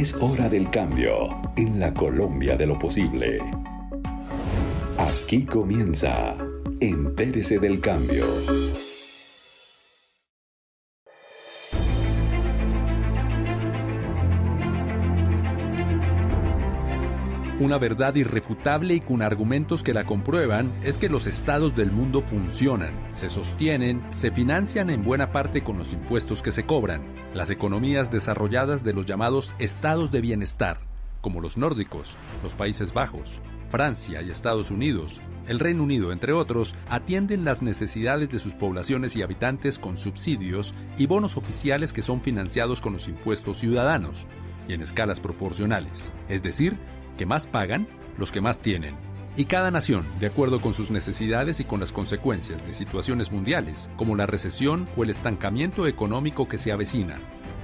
Es hora del cambio en la Colombia de lo posible. Aquí comienza Entérese del Cambio. Una verdad irrefutable y con argumentos que la comprueban es que los estados del mundo funcionan, se sostienen, se financian en buena parte con los impuestos que se cobran. Las economías desarrolladas de los llamados estados de bienestar, como los nórdicos, los Países Bajos, Francia y Estados Unidos, el Reino Unido, entre otros, atienden las necesidades de sus poblaciones y habitantes con subsidios y bonos oficiales que son financiados con los impuestos ciudadanos y en escalas proporcionales, es decir, que más pagan los que más tienen. Y cada nación, de acuerdo con sus necesidades y con las consecuencias de situaciones mundiales, como la recesión o el estancamiento económico que se avecina,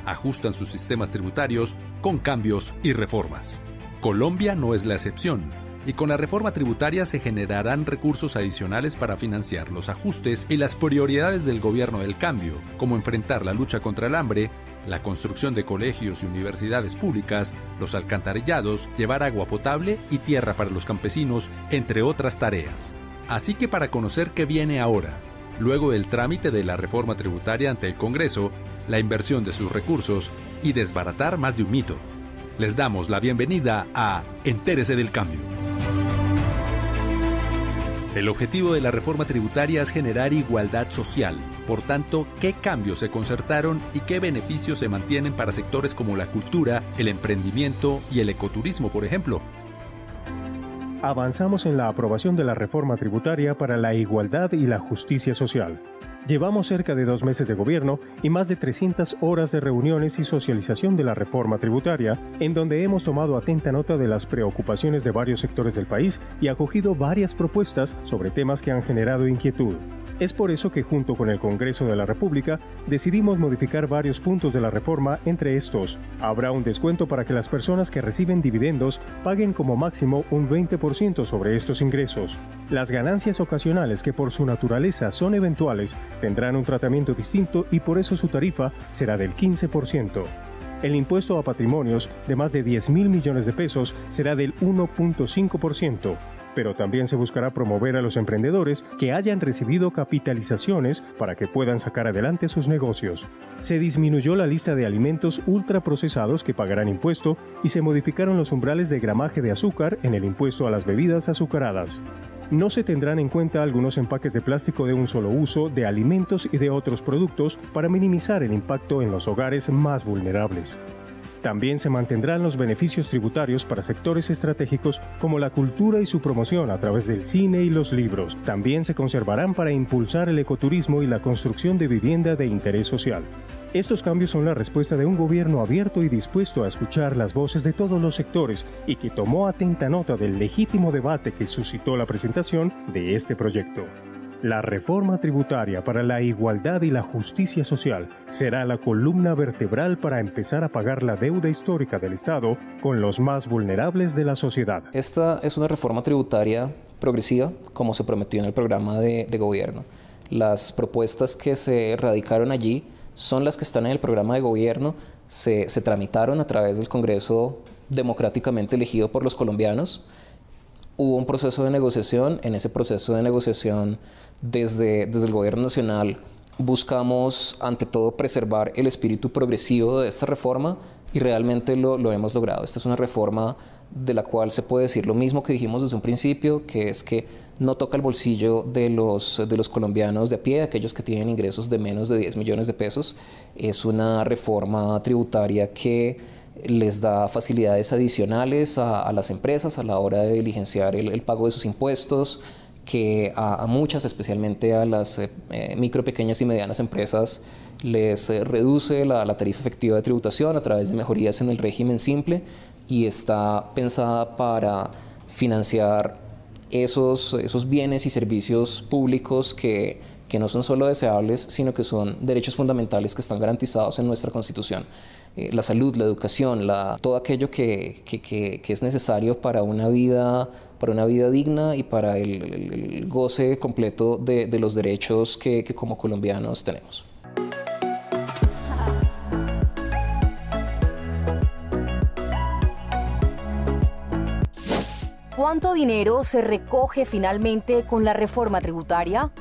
ajustan sus sistemas tributarios con cambios y reformas. Colombia no es la excepción, y con la reforma tributaria se generarán recursos adicionales para financiar los ajustes y las prioridades del gobierno del cambio, como enfrentar la lucha contra el hambre, la construcción de colegios y universidades públicas, los alcantarillados, llevar agua potable y tierra para los campesinos, entre otras tareas. Así que para conocer qué viene ahora, luego del trámite de la reforma tributaria ante el Congreso, la inversión de sus recursos y desbaratar más de un mito, les damos la bienvenida a Entérese del Cambio. El objetivo de la reforma tributaria es generar igualdad social. Por tanto, ¿qué cambios se concertaron y qué beneficios se mantienen para sectores como la cultura, el emprendimiento y el ecoturismo, por ejemplo? Avanzamos en la aprobación de la reforma tributaria para la igualdad y la justicia social. Llevamos cerca de 2 meses de gobierno y más de 300 horas de reuniones y socialización de la reforma tributaria, en donde hemos tomado atenta nota de las preocupaciones de varios sectores del país y acogido varias propuestas sobre temas que han generado inquietud. Es por eso que junto con el Congreso de la República decidimos modificar varios puntos de la reforma. Entre estos, habrá un descuento para que las personas que reciben dividendos paguen como máximo un 20% sobre estos ingresos. Las ganancias ocasionales, que por su naturaleza son eventuales, tendrán un tratamiento distinto y por eso su tarifa será del 15%. El impuesto a patrimonios de más de 10.000 millones de pesos será del 1.5%. Pero también se buscará promover a los emprendedores que hayan recibido capitalizaciones para que puedan sacar adelante sus negocios. Se disminuyó la lista de alimentos ultraprocesados que pagarán impuesto y se modificaron los umbrales de gramaje de azúcar en el impuesto a las bebidas azucaradas. No se tendrán en cuenta algunos empaques de plástico de un solo uso de alimentos y de otros productos para minimizar el impacto en los hogares más vulnerables. También se mantendrán los beneficios tributarios para sectores estratégicos como la cultura y su promoción a través del cine y los libros. También se conservarán para impulsar el ecoturismo y la construcción de vivienda de interés social. Estos cambios son la respuesta de un gobierno abierto y dispuesto a escuchar las voces de todos los sectores y que tomó atenta nota del legítimo debate que suscitó la presentación de este proyecto. La reforma tributaria para la igualdad y la justicia social será la columna vertebral para empezar a pagar la deuda histórica del Estado con los más vulnerables de la sociedad. Esta es una reforma tributaria progresiva, como se prometió en el programa de gobierno. Las propuestas que se radicaron allí son las que están en el programa de gobierno, se tramitaron a través del Congreso democráticamente elegido por los colombianos. Hubo un proceso de negociación. En ese proceso de negociación, desde el gobierno nacional, buscamos ante todo preservar el espíritu progresivo de esta reforma y realmente lo hemos logrado. Esta es una reforma de la cual se puede decir lo mismo que dijimos desde un principio, que es que no toca el bolsillo de los colombianos de a pie, aquellos que tienen ingresos de menos de 10 millones de pesos. Es una reforma tributaria que les da facilidades adicionales a las empresas a la hora de diligenciar el pago de sus impuestos, que a muchas, especialmente a las micro, pequeñas y medianas empresas, les reduce la tarifa efectiva de tributación a través de mejorías en el régimen simple y está pensada para financiar esos bienes y servicios públicos que no son solo deseables, sino que son derechos fundamentales que están garantizados en nuestra Constitución. La salud, la educación, todo aquello que es necesario para una vida digna y para el goce completo de los derechos que como colombianos tenemos. ¿Cuánto dinero se recoge finalmente con la reforma tributaria?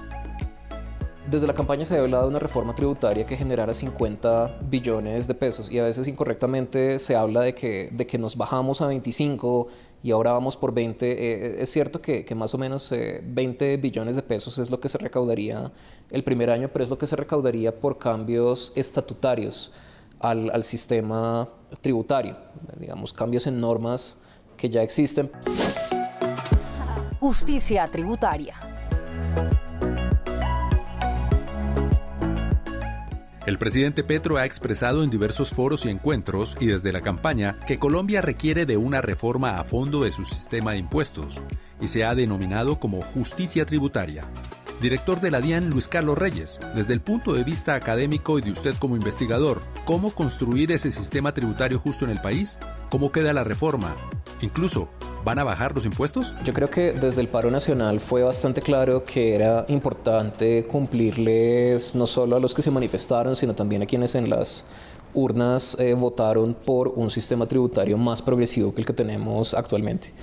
Desde la campaña se ha hablado de una reforma tributaria que generara 50 billones de pesos y a veces incorrectamente se habla de que nos bajamos a 25 y ahora vamos por 20. Es cierto que más o menos 20 billones de pesos es lo que se recaudaría el primer año, pero es lo que se recaudaría por cambios estatutarios al sistema tributario, digamos, cambios en normas que ya existen. Justicia tributaria. El presidente Petro ha expresado en diversos foros y encuentros y desde la campaña que Colombia requiere de una reforma a fondo de su sistema de impuestos y se ha denominado como justicia tributaria. Director de la DIAN, Luis Carlos Reyes, desde el punto de vista académico y de usted como investigador, ¿cómo construir ese sistema tributario justo en el país? ¿Cómo queda la reforma? Incluso, ¿van a bajar los impuestos? Yo creo que desde el paro nacional fue bastante claro que era importante cumplirles no solo a los que se manifestaron, sino también a quienes en las urnas votaron por un sistema tributario más progresivo que el que tenemos actualmente.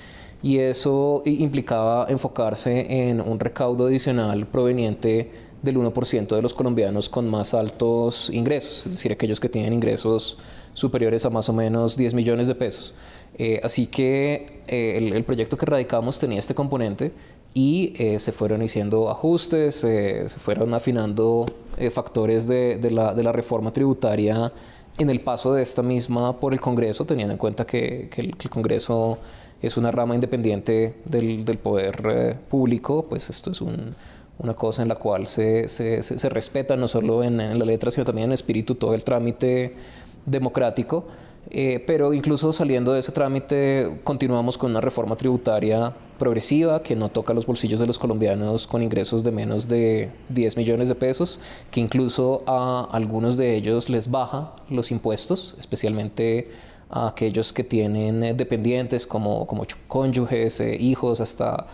Y eso implicaba enfocarse en un recaudo adicional proveniente del 1% de los colombianos con más altos ingresos, es decir, aquellos que tienen ingresos superiores a más o menos 10 millones de pesos. Así que el proyecto que radicamos tenía este componente y se fueron haciendo ajustes, se fueron afinando factores de la reforma tributaria en el paso de esta misma por el Congreso, teniendo en cuenta que el Congreso es una rama independiente del poder público. Pues esto es una cosa en la cual se respeta no solo en la letra, sino también en el espíritu todo el trámite democrático. Pero incluso saliendo de ese trámite continuamos con una reforma tributaria progresiva que no toca los bolsillos de los colombianos con ingresos de menos de 10 millones de pesos, que incluso a algunos de ellos les baja los impuestos, especialmente a aquellos que tienen dependientes como cónyuges, hijos, hasta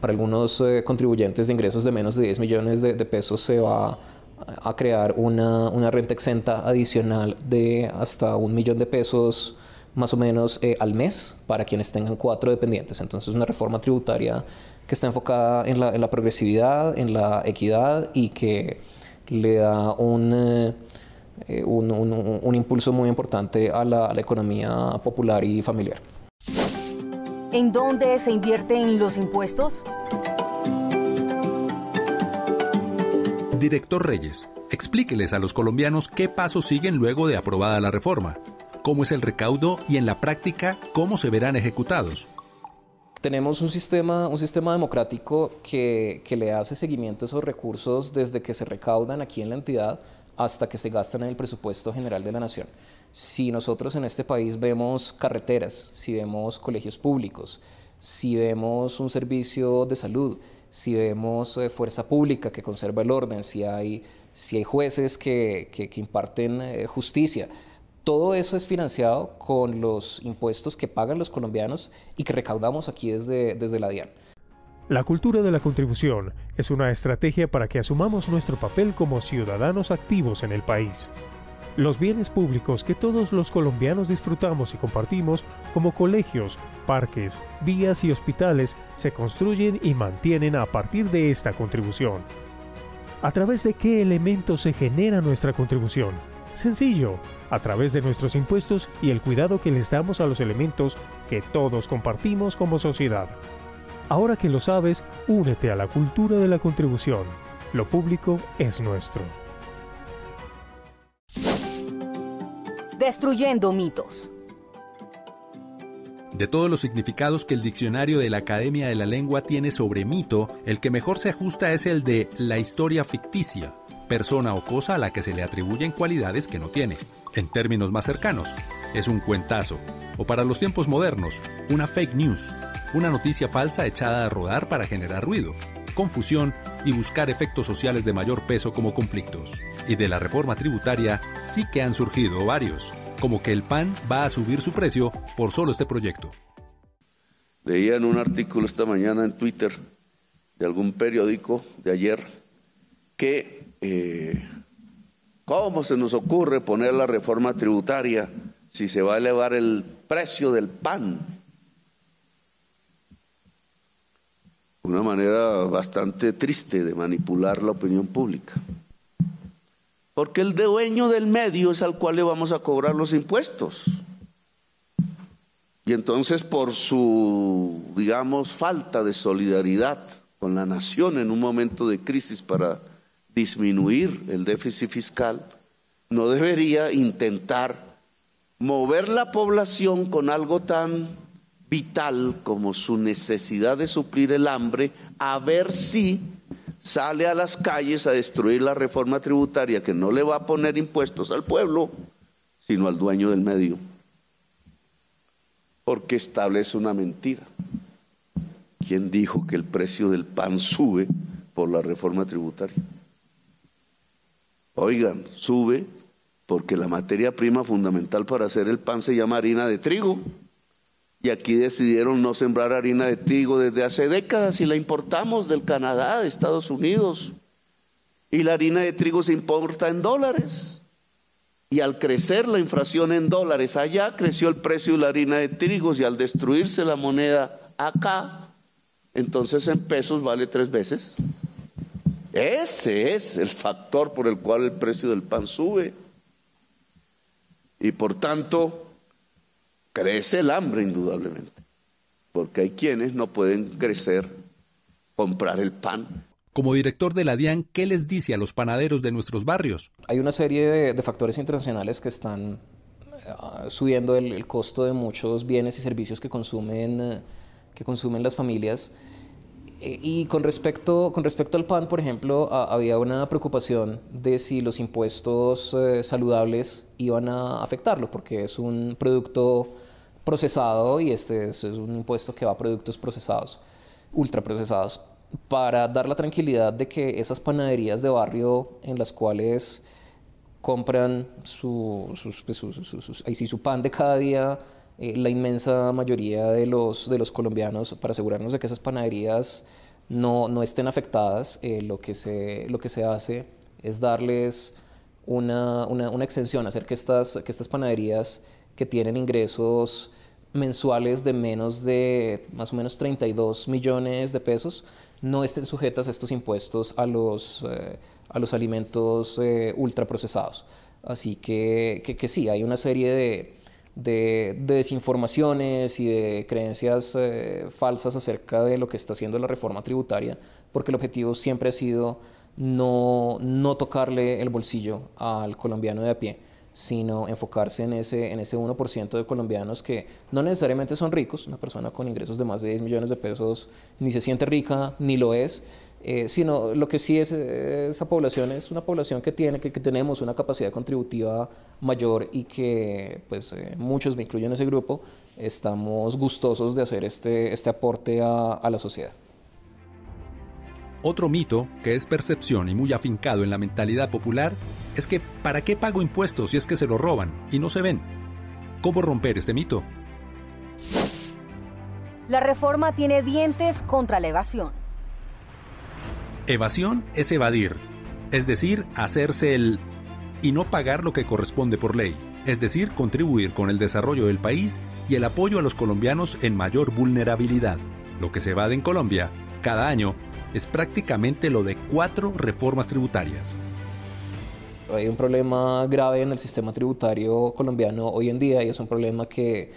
para algunos contribuyentes de ingresos de menos de 10 millones de pesos se va a crear una renta exenta adicional de hasta 1 millón de pesos más o menos al mes para quienes tengan 4 dependientes. Entonces, una reforma tributaria que está enfocada en la progresividad, en la equidad y que le da un impulso muy importante a la economía popular y familiar. ¿En dónde se invierten los impuestos? Director Reyes, explíqueles a los colombianos qué pasos siguen luego de aprobada la reforma, cómo es el recaudo y en la práctica cómo se verán ejecutados. Tenemos un sistema democrático que le hace seguimiento a esos recursos desde que se recaudan aquí en la entidad hasta que se gastan en el presupuesto general de la nación. Si nosotros en este país vemos carreteras, si vemos colegios públicos, si vemos un servicio de salud, si vemos fuerza pública que conserva el orden, si hay jueces que imparten justicia, todo eso es financiado con los impuestos que pagan los colombianos y que recaudamos aquí desde la DIAN. La cultura de la contribución es una estrategia para que asumamos nuestro papel como ciudadanos activos en el país. Los bienes públicos que todos los colombianos disfrutamos y compartimos, como colegios, parques, vías y hospitales, se construyen y mantienen a partir de esta contribución. ¿A través de qué elementos se genera nuestra contribución? Sencillo, a través de nuestros impuestos y el cuidado que les damos a los elementos que todos compartimos como sociedad. Ahora que lo sabes, únete a la cultura de la contribución. Lo público es nuestro. Destruyendo mitos. De todos los significados que el diccionario de la Academia de la Lengua tiene sobre mito, el que mejor se ajusta es el de la historia ficticia, persona o cosa a la que se le atribuyen cualidades que no tiene. En términos más cercanos, es un cuentazo, o para los tiempos modernos, una fake news, una noticia falsa echada a rodar para generar ruido, confusión y buscar efectos sociales de mayor peso como conflictos. Y de la reforma tributaria sí que han surgido varios, como que el pan va a subir su precio por solo este proyecto. Leía en un artículo esta mañana en Twitter de algún periódico de ayer que ¿cómo se nos ocurre poner la reforma tributaria si se va a elevar el precio del pan? una manera bastante triste de manipular la opinión pública. Porque el dueño del medio es al cual le vamos a cobrar los impuestos. Y entonces por su, digamos, falta de solidaridad con la nación en un momento de crisis para disminuir el déficit fiscal, no debería intentar mover la población con algo tan vital como su necesidad de suplir el hambre, a ver si sale a las calles a destruir la reforma tributaria que no le va a poner impuestos al pueblo, sino al dueño del medio. Porque establece una mentira. ¿Quién dijo que el precio del pan sube por la reforma tributaria? Oigan, sube porque la materia prima fundamental para hacer el pan se llama harina de trigo. Y aquí decidieron no sembrar harina de trigo desde hace décadas y la importamos del Canadá, de Estados Unidos. Y la harina de trigo se importa en dólares. Y al crecer la inflación en dólares allá, creció el precio de la harina de trigo, y al destruirse la moneda acá, entonces en pesos vale 3 veces. Ese es el factor por el cual el precio del pan sube. Y por tanto, crece el hambre indudablemente, porque hay quienes no pueden comprar el pan. Como director de la DIAN, ¿qué les dice a los panaderos de nuestros barrios? Hay una serie de factores internacionales que están subiendo el costo de muchos bienes y servicios que consumen las familias. Y con respecto al pan, por ejemplo, había una preocupación de si los impuestos saludables iban a afectarlo, porque es un producto procesado y este es un impuesto que va a productos procesados, ultraprocesados, para dar la tranquilidad de que esas panaderías de barrio en las cuales compran su pan de cada día, la inmensa mayoría de los colombianos, para asegurarnos de que esas panaderías no estén afectadas, lo que se hace es darles una exención, hacer que estas panaderías que tienen ingresos mensuales de menos de más o menos 32 millones de pesos no estén sujetas a estos impuestos a los alimentos ultraprocesados. Así que sí, hay una serie de desinformaciones y de creencias falsas acerca de lo que está haciendo la reforma tributaria, porque el objetivo siempre ha sido no tocarle el bolsillo al colombiano de a pie, sino enfocarse en ese 1% de colombianos que no necesariamente son ricos. Una persona con ingresos de más de 10 millones de pesos ni se siente rica, ni lo es, sino lo que sí es esa población es una población que tenemos una capacidad contributiva mayor y que pues muchos, me incluyo en ese grupo, estamos gustosos de hacer este aporte a la sociedad. Otro mito, que es percepción y muy afincado en la mentalidad popular, es que ¿para qué pago impuestos si es que se lo roban y no se ven? ¿Cómo romper este mito? La reforma tiene dientes contra la evasión. Evasión es evadir, es decir, hacerse y no pagar lo que corresponde por ley, es decir, contribuir con el desarrollo del país y el apoyo a los colombianos en mayor vulnerabilidad. Lo que se evade en Colombia cada año es prácticamente lo de 4 reformas tributarias. Hay un problema grave en el sistema tributario colombiano hoy en día y es un problema que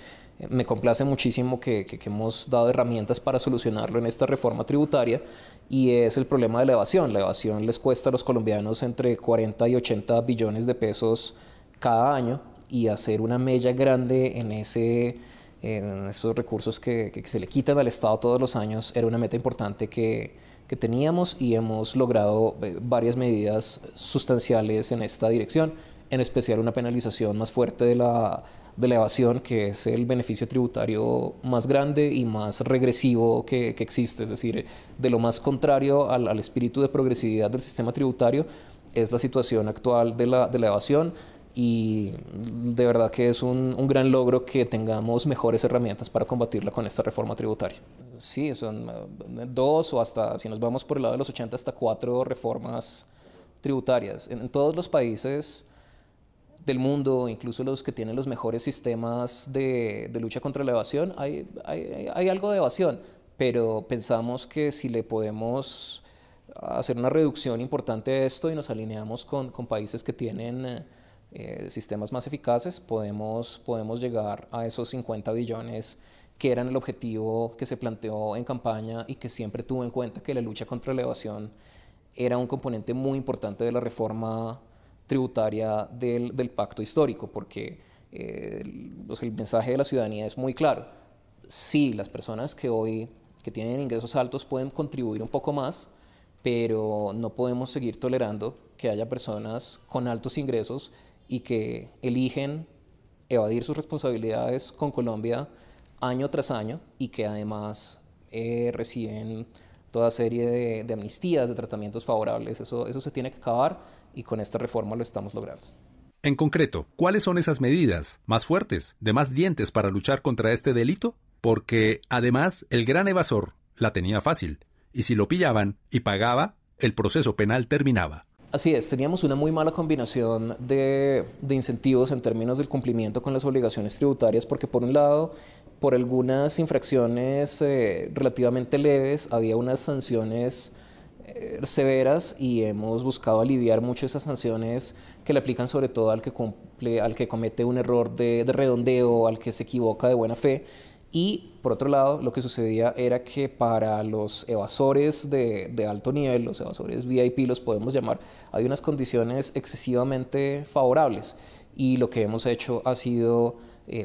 me complace muchísimo que hemos dado herramientas para solucionarlo en esta reforma tributaria, y es el problema de la evasión. La evasión les cuesta a los colombianos entre 40 y 80 billones de pesos cada año, y hacer una mella grande en esos recursos que se le quitan al Estado todos los años era una meta importante que teníamos, y hemos logrado varias medidas sustanciales en esta dirección, en especial una penalización más fuerte de la evasión, que es el beneficio tributario más grande y más regresivo que existe. Es decir, de lo más contrario al espíritu de progresividad del sistema tributario es la situación actual de la evasión, y de verdad que es un gran logro que tengamos mejores herramientas para combatirla con esta reforma tributaria. Sí, son 2 o hasta, si nos vamos por el lado de los 80, hasta 4 reformas tributarias. En todos los países del mundo, incluso los que tienen los mejores sistemas de lucha contra la evasión, hay algo de evasión, pero pensamos que si le podemos hacer una reducción importante a esto y nos alineamos con países que tienen sistemas más eficaces, podemos llegar a esos 50 billones que eran el objetivo que se planteó en campaña y que siempre tuvo en cuenta que la lucha contra la evasión era un componente muy importante de la reforma tributaria del pacto histórico, porque el mensaje de la ciudadanía es muy claro. Sí, las personas que hoy que tienen ingresos altos pueden contribuir un poco más, pero no podemos seguir tolerando que haya personas con altos ingresos y que eligen evadir sus responsabilidades con Colombia año tras año y que además reciben toda serie de amnistías, de tratamientos favorables. Eso se tiene que acabar y con esta reforma lo estamos logrando. En concreto, ¿cuáles son esas medidas más fuertes, de más dientes para luchar contra este delito? Porque, además, el gran evasor la tenía fácil, y si lo pillaban y pagaba, el proceso penal terminaba. Así es, teníamos una muy mala combinación de incentivos en términos del cumplimiento con las obligaciones tributarias, porque por un lado, por algunas infracciones relativamente leves, había unas sanciones severas y hemos buscado aliviar mucho esas sanciones que le aplican sobre todo al que comete un error de redondeo, al que se equivoca de buena fe. Y por otro lado, lo que sucedía era que para los evasores de alto nivel, los evasores VIP los podemos llamar, hay unas condiciones excesivamente favorables y lo que hemos hecho ha sido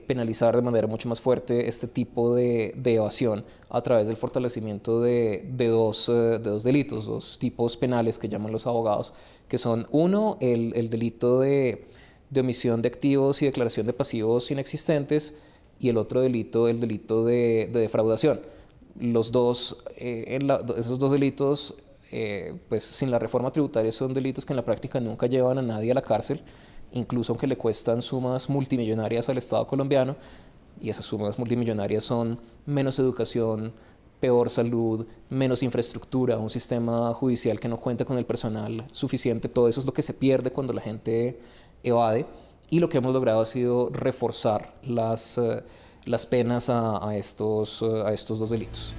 penalizar de manera mucho más fuerte este tipo de evasión a través del fortalecimiento de dos delitos, dos tipos penales que llaman los abogados, que son uno, el delito de omisión de activos y declaración de pasivos inexistentes, y el otro delito, el delito de defraudación. Los dos, esos dos delitos, pues sin la reforma tributaria son delitos que en la práctica nunca llevan a nadie a la cárcel, incluso aunque le cuestan sumas multimillonarias al Estado colombiano, y esas sumas multimillonarias son menos educación, peor salud, menos infraestructura, un sistema judicial que no cuenta con el personal suficiente. Todo eso es lo que se pierde cuando la gente evade. Y lo que hemos logrado ha sido reforzar las penas a estos dos delitos.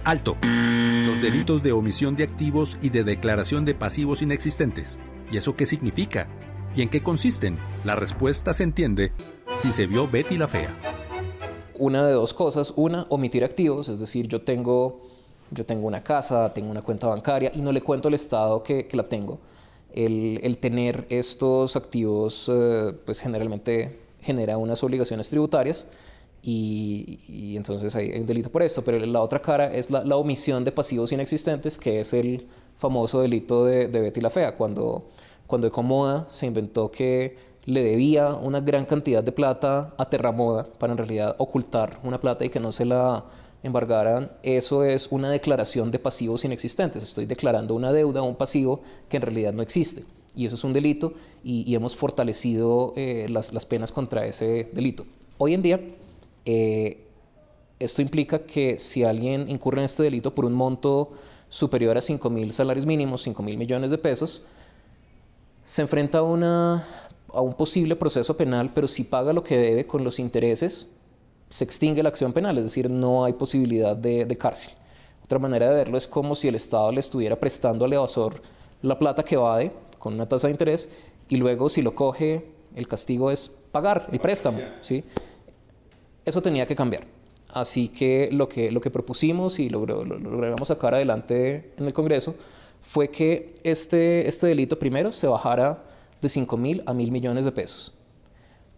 ¡Alto! Los delitos de omisión de activos y de declaración de pasivos inexistentes. ¿Y eso qué significa? ¿Y en qué consisten? La respuesta se entiende si se vio Betty la Fea. Una de dos cosas. Una, omitir activos, es decir, yo tengo una casa, tengo una cuenta bancaria y no le cuento al Estado que la tengo. El tener estos activos pues generalmente genera unas obligaciones tributarias y entonces hay un delito por esto, pero la otra cara es la omisión de pasivos inexistentes, que es el famoso delito de Betty la Fea, cuando Ecomoda se inventó que le debía una gran cantidad de plata a Terramoda para en realidad ocultar una plata y que no se la embargaran. Eso es una declaración de pasivos inexistentes. Estoy declarando una deuda, un pasivo que en realidad no existe. Y eso es un delito y hemos fortalecido las penas contra ese delito. Hoy en día, esto implica que si alguien incurre en este delito por un monto superior a 5.000 salarios mínimos, 5.000 millones de pesos, se enfrenta a un posible proceso penal, pero si paga lo que debe con los intereses, se extingue la acción penal, es decir, no hay posibilidad de cárcel. Otra manera de verlo es como si el Estado le estuviera prestando al evasor la plata que evade con una tasa de interés y luego si lo coge, el castigo es pagar el préstamo, ¿sí? Eso tenía que cambiar. Así que lo que propusimos y logramos sacar adelante en el Congreso fue que este delito primero se bajara de 5.000 a 1.000 millones de pesos.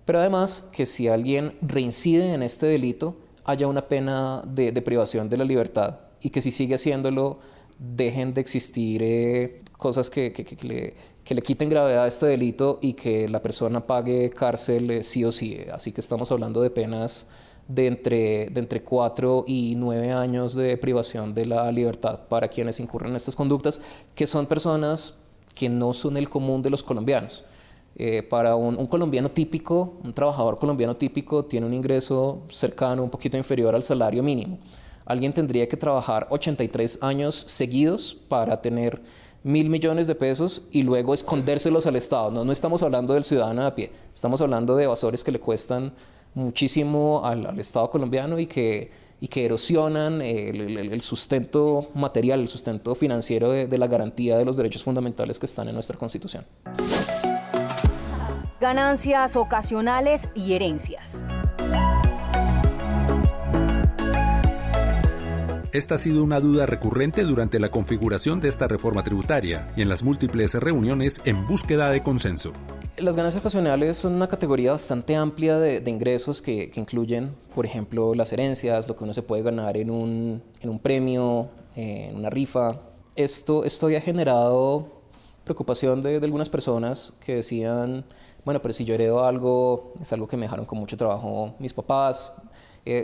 Pero además que si alguien reincide en este delito, haya una pena de privación de la libertad y que si sigue haciéndolo, dejen de existir cosas que le quiten gravedad a este delito y que la persona pague cárcel sí o sí. Así que estamos hablando de penas de entre 4 y 9 años de privación de la libertad para quienes incurren en estas conductas, que son personas que no son el común de los colombianos. Para un colombiano típico, un trabajador colombiano típico tiene un ingreso cercano, un poquito inferior al salario mínimo. Alguien tendría que trabajar 83 años seguidos para tener 1.000 millones de pesos y luego escondérselos al Estado. No estamos hablando del ciudadano de a pie, estamos hablando de evasores que le cuestan muchísimo al Estado colombiano y que y que erosionan el sustento material, el sustento financiero de la garantía de los derechos fundamentales que están en nuestra Constitución. Ganancias ocasionales y herencias. Esta ha sido una duda recurrente durante la configuración de esta reforma tributaria y en las múltiples reuniones en búsqueda de consenso. Las ganancias ocasionales son una categoría bastante amplia de ingresos que incluyen, por ejemplo, las herencias, lo que uno se puede ganar en un premio, en una rifa. Esto había generado preocupación de algunas personas que decían, bueno, pero si yo heredo algo, es algo que me dejaron con mucho trabajo mis papás.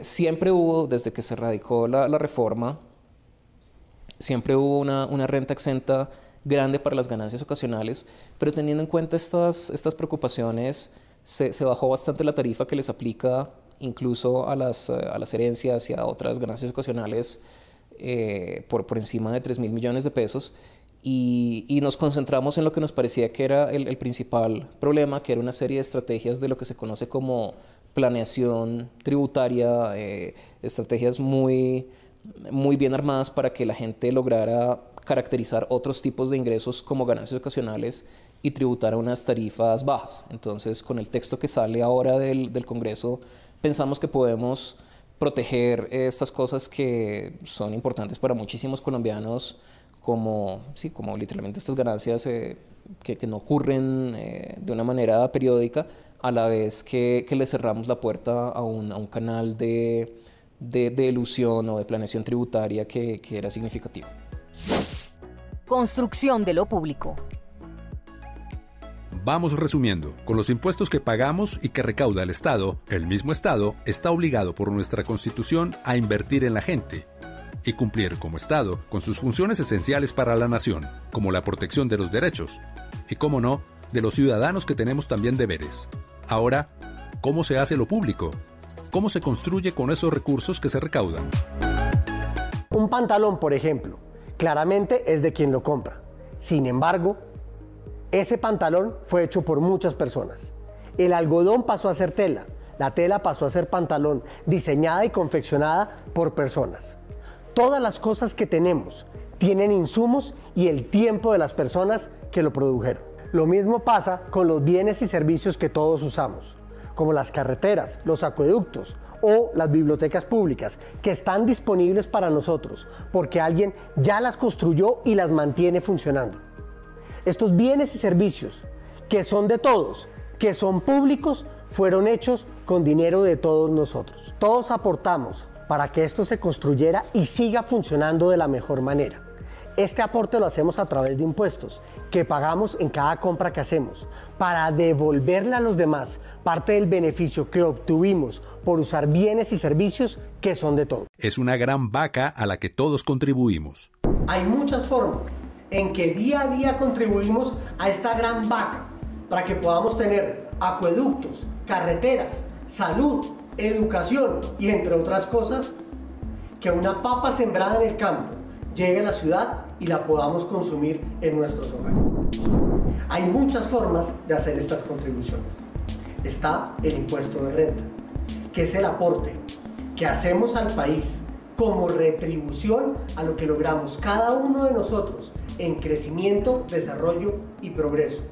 Siempre hubo, desde que se radicó la reforma, siempre hubo una renta exenta grande para las ganancias ocasionales, pero teniendo en cuenta estas preocupaciones, se bajó bastante la tarifa que les aplica incluso a las herencias y a otras ganancias ocasionales por encima de 3.000 millones de pesos, y nos concentramos en lo que nos parecía que era el principal problema, que era una serie de estrategias de lo que se conoce como planeación tributaria, estrategias muy bien armadas para que la gente lograra caracterizar otros tipos de ingresos como ganancias ocasionales y tributar a unas tarifas bajas. Entonces, con el texto que sale ahora del Congreso, pensamos que podemos proteger estas cosas que son importantes para muchísimos colombianos, como literalmente estas ganancias que no ocurren de una manera periódica, a la vez que le cerramos la puerta a un canal de elusión o de planeación tributaria que era significativo. Construcción de lo público. Vamos resumiendo. Con los impuestos que pagamos y que recauda el Estado, el mismo Estado está obligado por nuestra Constitución a invertir en la gente y cumplir como Estado con sus funciones esenciales para la nación, como la protección de los derechos y, cómo no, de los ciudadanos, que tenemos también deberes. Ahora, ¿cómo se hace lo público? ¿Cómo se construye con esos recursos que se recaudan? Un pantalón, por ejemplo, claramente es de quien lo compra. Sin embargo, ese pantalón fue hecho por muchas personas. El algodón pasó a ser tela, la tela pasó a ser pantalón, diseñada y confeccionada por personas. Todas las cosas que tenemos tienen insumos y el tiempo de las personas que lo produjeron. Lo mismo pasa con los bienes y servicios que todos usamos, como las carreteras, los acueductos o las bibliotecas públicas, que están disponibles para nosotros porque alguien ya las construyó y las mantiene funcionando. Estos bienes y servicios, que son de todos, que son públicos, fueron hechos con dinero de todos nosotros. Todos aportamos para que esto se construyera y siga funcionando de la mejor manera. Este aporte lo hacemos a través de impuestos que pagamos en cada compra que hacemos para devolverle a los demás parte del beneficio que obtuvimos por usar bienes y servicios que son de todos. Es una gran vaca a la que todos contribuimos. Hay muchas formas en que día a día contribuimos a esta gran vaca para que podamos tener acueductos, carreteras, salud, educación y, entre otras cosas, que una papa sembrada en el campo llegue a la ciudad y la podamos consumir en nuestros hogares. Hay muchas formas de hacer estas contribuciones. Está el impuesto de renta, que es el aporte que hacemos al país como retribución a lo que logramos cada uno de nosotros en crecimiento, desarrollo y progreso.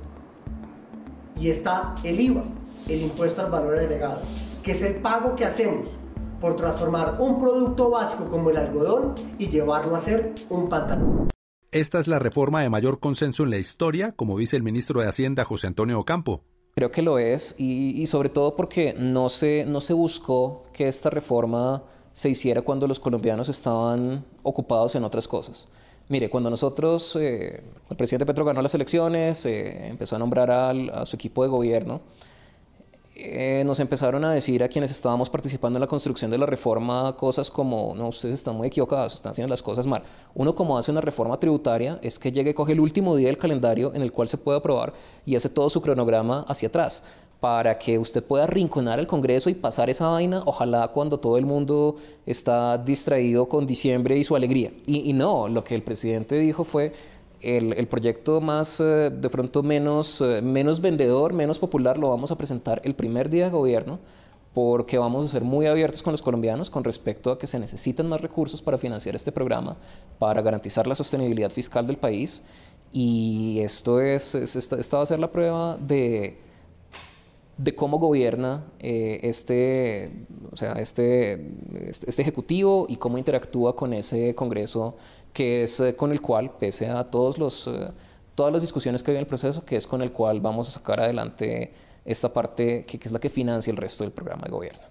Y está el IVA, el impuesto al valor agregado, que es el pago que hacemos por transformar un producto básico como el algodón y llevarlo a ser un pantalón. Esta es la reforma de mayor consenso en la historia, como dice el ministro de Hacienda, José Antonio Ocampo. Creo que lo es, y sobre todo porque no se buscó que esta reforma se hiciera cuando los colombianos estaban ocupados en otras cosas. Mire, cuando nosotros, el presidente Petro ganó las elecciones, empezó a nombrar a su equipo de gobierno, nos empezaron a decir a quienes estábamos participando en la construcción de la reforma cosas como: no, ustedes están muy equivocados, están haciendo las cosas mal. Uno, como hace una reforma tributaria, es que llegue y coge el último día del calendario en el cual se puede aprobar y hace todo su cronograma hacia atrás para que usted pueda arrinconar al Congreso y pasar esa vaina, ojalá cuando todo el mundo está distraído con diciembre y su alegría. Y no, lo que el presidente dijo fue: el proyecto más, de pronto menos vendedor, menos popular, lo vamos a presentar el primer día de gobierno, porque vamos a ser muy abiertos con los colombianos con respecto a que se necesitan más recursos para financiar este programa, para garantizar la sostenibilidad fiscal del país. Y esta va a ser la prueba de cómo gobierna este Ejecutivo y cómo interactúa con ese Congreso, que es con el cual, pese a todas las discusiones que hay en el proceso, que es con el cual vamos a sacar adelante esta parte que es la que financia el resto del programa de gobierno.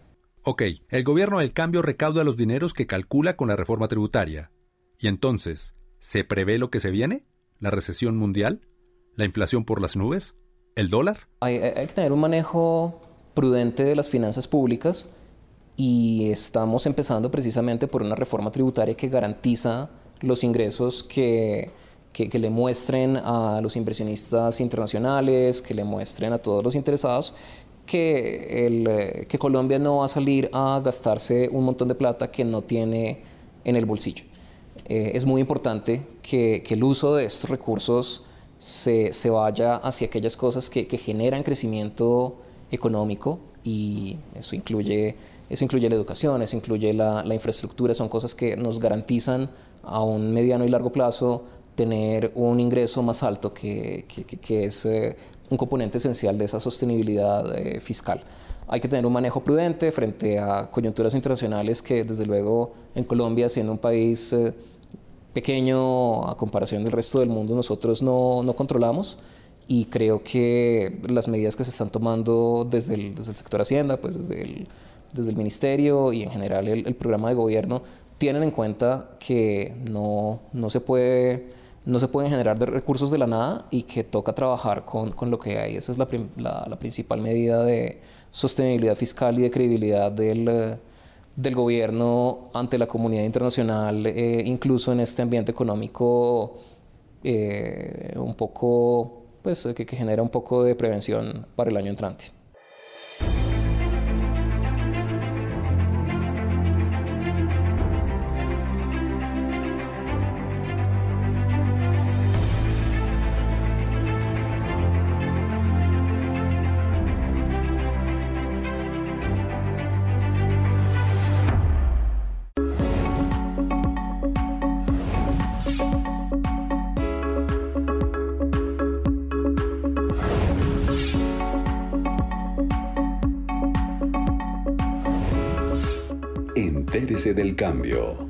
Ok, el gobierno del cambio recauda los dineros que calcula con la reforma tributaria. Y entonces, ¿se prevé lo que se viene? ¿La recesión mundial? ¿La inflación por las nubes? ¿El dólar? Hay que tener un manejo prudente de las finanzas públicas y estamos empezando precisamente por una reforma tributaria que garantiza los ingresos que le muestren a los inversionistas internacionales, que le muestren a todos los interesados que Colombia no va a salir a gastarse un montón de plata que no tiene en el bolsillo. Es muy importante que el uso de estos recursos se vaya hacia aquellas cosas que generan crecimiento económico, y eso incluye la educación, eso incluye la infraestructura, son cosas que nos garantizan a un mediano y largo plazo tener un ingreso más alto, que es un componente esencial de esa sostenibilidad fiscal. Hay que tener un manejo prudente frente a coyunturas internacionales que, desde luego, en Colombia, siendo un país pequeño a comparación del resto del mundo, nosotros no controlamos, y creo que las medidas que se están tomando desde el sector Hacienda, pues desde el Ministerio y en general el programa de gobierno, tienen en cuenta que no se pueden generar recursos de la nada y que toca trabajar con lo que hay. Esa es la principal medida de sostenibilidad fiscal y de credibilidad del gobierno ante la comunidad internacional, incluso en este ambiente económico un poco, pues, que genera un poco de prevención para el año entrante. Entérese del cambio.